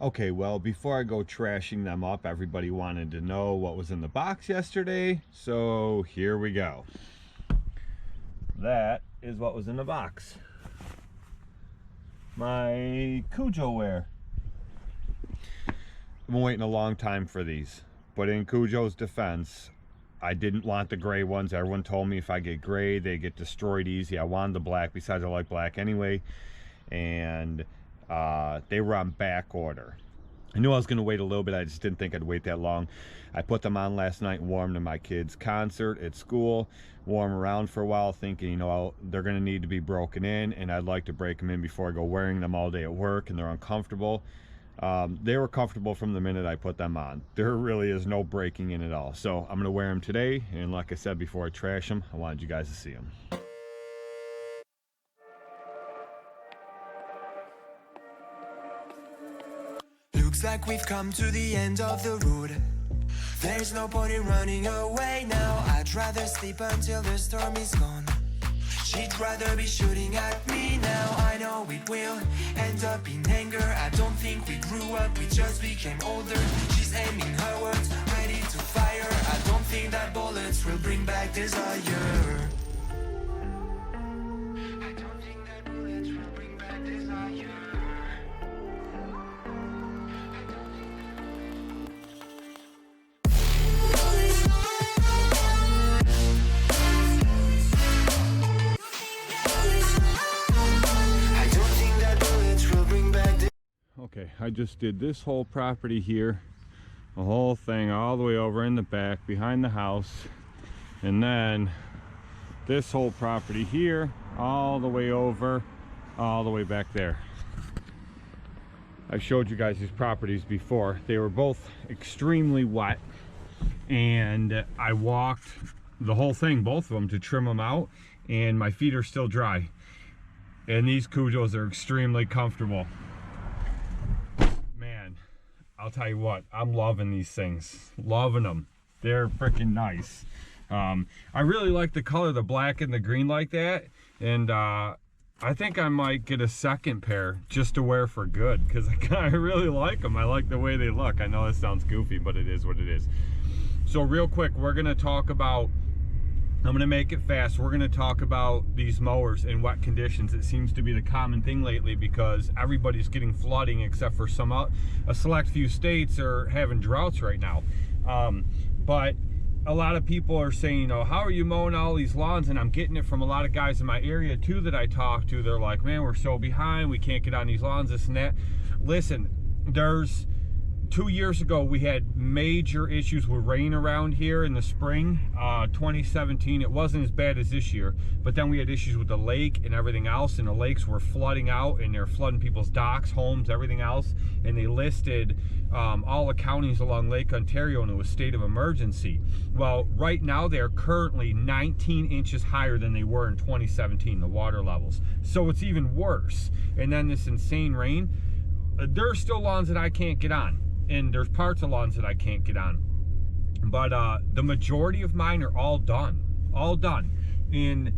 Okay, well, before I go trashing them up, everybody wanted to know what was in the box yesterday, so here we go. That is what was in the box. My Kujo wear. I've been waiting a long time for these, but in Kujo's defense, I didn't want the gray ones. Everyone told me if I get gray, they get destroyed easy. I wanted the black, besides I like black anyway, and they were on back order. I knew I was going to wait a little bit. I just didn't think I'd wait that long. I put them on last night and wore them to my kids' concert at school. Wore them around for a while thinking, you know, they're going to need to be broken in, and I'd like to break them in before I go wearing them all day at work, and they're uncomfortable. They were comfortable from the minute I put them on. There really is no breaking in at all. So I'm going to wear them today, and like I said before I trash them, I wanted you guys to see them. Looks like we've come to the end of the road. There's no point in running away now. I'd rather sleep until the storm is gone. She'd rather be shooting at me now. I know it will end up in anger. I don't think we grew up, we just became older. She's aiming her words, ready to fire. I don't think that bullets will bring back desire. I don't think that bullets will bring back desire. Okay, I just did this whole property here, the whole thing all the way over in the back behind the house, and then this whole property here all the way over, all the way back there. I've showed you guys these properties before. They were both extremely wet, and I walked the whole thing, both of them, to trim them out, and my feet are still dry. And these Kujos are extremely comfortable. I'll tell you what, I'm loving these things. Loving them. They're freaking nice. I really like the color, the black and the green like that. And I think I might get a second pair just to wear for good, because I really like them. I like the way they look. I know this sounds goofy, but it is what it is. So real quick, we're going to talk about, I'm going to make it fast. We're going to talk about these mowers in wet conditions. It seems to be the common thing lately because everybody's getting flooding, except for a select few states are having droughts right now. But a lot of people are saying, oh, how are you mowing all these lawns? And I'm getting it from a lot of guys in my area too that I talk to. They're like, man, we're so behind. We can't get on these lawns, this and that. Listen, there's 2 years ago, we had major issues with rain around here in the spring, 2017. It wasn't as bad as this year, but then we had issues with the lake and everything else, and the lakes were flooding out, and they're flooding people's docks, homes, everything else, and they listed all the counties along Lake Ontario, and it was state of emergency. Well, right now, they're currently 19 inches higher than they were in 2017, the water levels. So it's even worse. And then this insane rain, there are still lawns that I can't get on. And there's parts of lawns that I can't get on, but the majority of mine are all done, and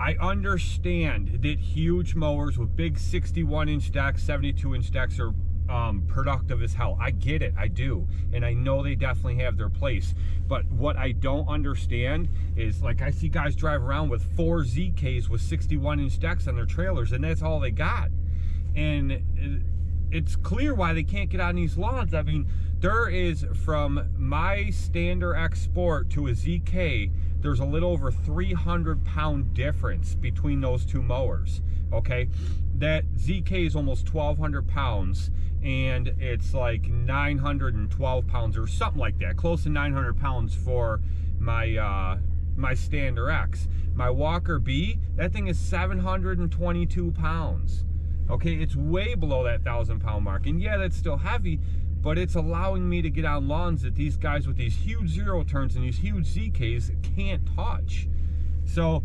I understand that huge mowers with big 61-inch decks, 72-inch decks are productive as hell. I get it, I do, and I know they definitely have their place. But what I don't understand is, like, I see guys drive around with 4 ZKs with 61-inch decks on their trailers, and that's all they got. And it's clear why they can't get on these lawns. I mean, there is, from my Stander X Sport to a ZK, there's a little over 300-pound difference between those two mowers, okay? That ZK is almost 1,200 pounds, and it's like 912 pounds or something like that, close to 900 pounds for my my Stander X. My Walker B, that thing is 722 pounds. Okay, it's way below that 1,000-pound mark. And yeah, that's still heavy, but it's allowing me to get on lawns that these guys with these huge zero turns and these huge ZKs can't touch. So,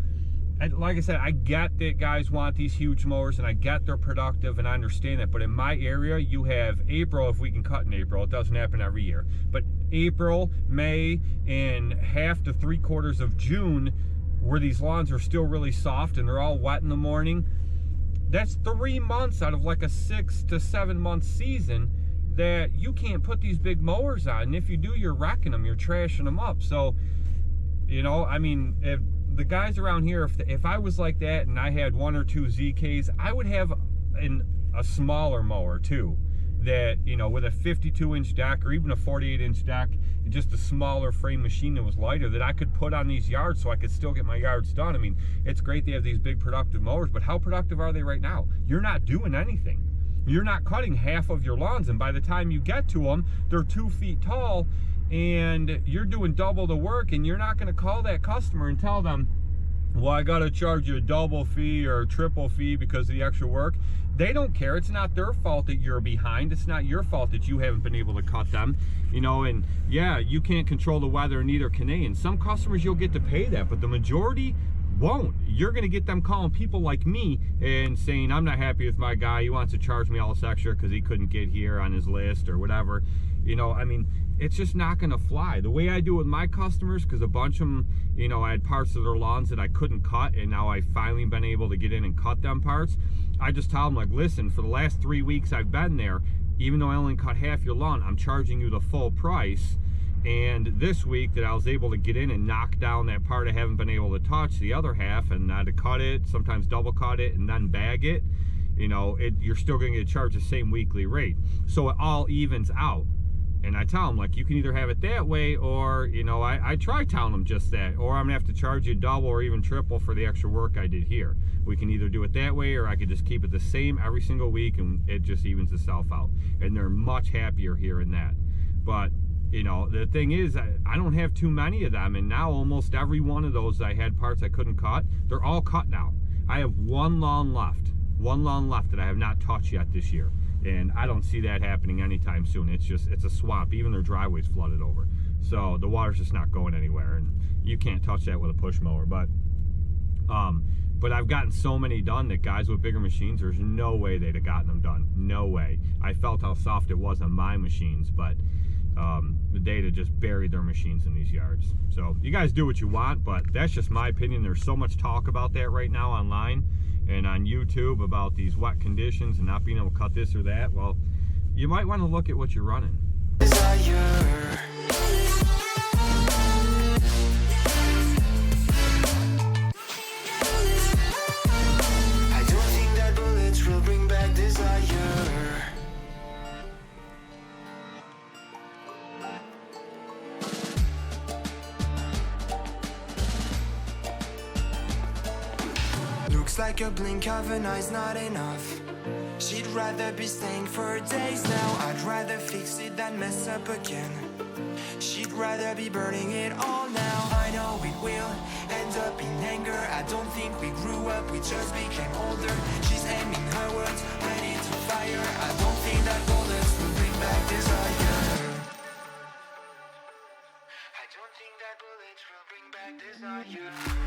like I said, I get that guys want these huge mowers, and I get they're productive, and I understand that. But in my area, you have April, if we can cut in April. It doesn't happen every year. But April, May, and half to 3/4 of June, where these lawns are still really soft and they're all wet in the morning. That's 3 months out of like a 6 to 7 month season, that you can't put these big mowers on. And if you do, you're wrecking them, you're trashing them up. So, you know, I mean, if the guys around here, if I was like that and I had 1 or 2 ZKs, I would have a smaller mower too, that, you know, with a 52-inch deck or even a 48-inch deck, just a smaller frame machine that was lighter, that I could put on these yards so I could still get my yards done. I mean, it's great they have these big productive mowers, but how productive are they right now? You're not doing anything. You're not cutting half of your lawns, and by the time you get to them, they're 2 feet tall, and you're doing double the work, and you're not going to call that customer and tell them, well, I got to charge you a double fee or a triple fee because of the extra work. They don't care. It's not their fault that you're behind. It's not your fault that you haven't been able to cut them, you know. And yeah, you can't control the weather, and neither can they. And some customers, you'll get to pay that, but the majority won't. You're going to get them calling people like me and saying, I'm not happy with my guy. He wants to charge me all this extra because he couldn't get here on his list or whatever. You know, I mean, it's just not going to fly. The way I do it with my customers, because a bunch of them, you know, I had parts of their lawns that I couldn't cut, and now I've finally been able to get in and cut them parts. I just tell them, like, listen, for the last 3 weeks I've been there, even though I only cut half your lawn, I'm charging you the full price. And this week that I was able to get in and knock down that part I haven't been able to touch, the other half, and I had to cut it, sometimes double cut it, and then bag it, you know, you're still going to get charged the same weekly rate. So it all evens out. And I tell them, like, you can either have it that way, or, you know, I try telling them just that, or I'm gonna have to charge you double or even triple for the extra work I did here. We can either do it that way, or I could just keep it the same every single week, and it just evens itself out. And they're much happier hearing that. But, you know, the thing is, I don't have too many of them, and now almost every one of those I had parts I couldn't cut, they're all cut now. I have one lawn left that I have not touched yet this year. And I don't see that happening anytime soon. It's a swamp. Even their driveway's flooded over. So the water's just not going anywhere, and you can't touch that with a push mower. But I've gotten so many done that guys with bigger machines, there's no way they'd have gotten them done. No way. I felt how soft it was on my machines, but they'd have just buried their machines in these yards. So you guys do what you want, but that's just my opinion. There's so much talk about that right now online and on YouTube about these wet conditions and not being able to cut this or that. Well, you might want to look at what you're running. I don't think that bullets will bring back desire. Looks like a blink of an eye's not enough. She'd rather be staying for days now. I'd rather fix it than mess up again. She'd rather be burning it all now. I know it will end up in anger. I don't think we grew up, we just became older. She's aiming her words, ready to fire. I don't think that bullets will bring back desire. I don't think that bullets will bring back desire.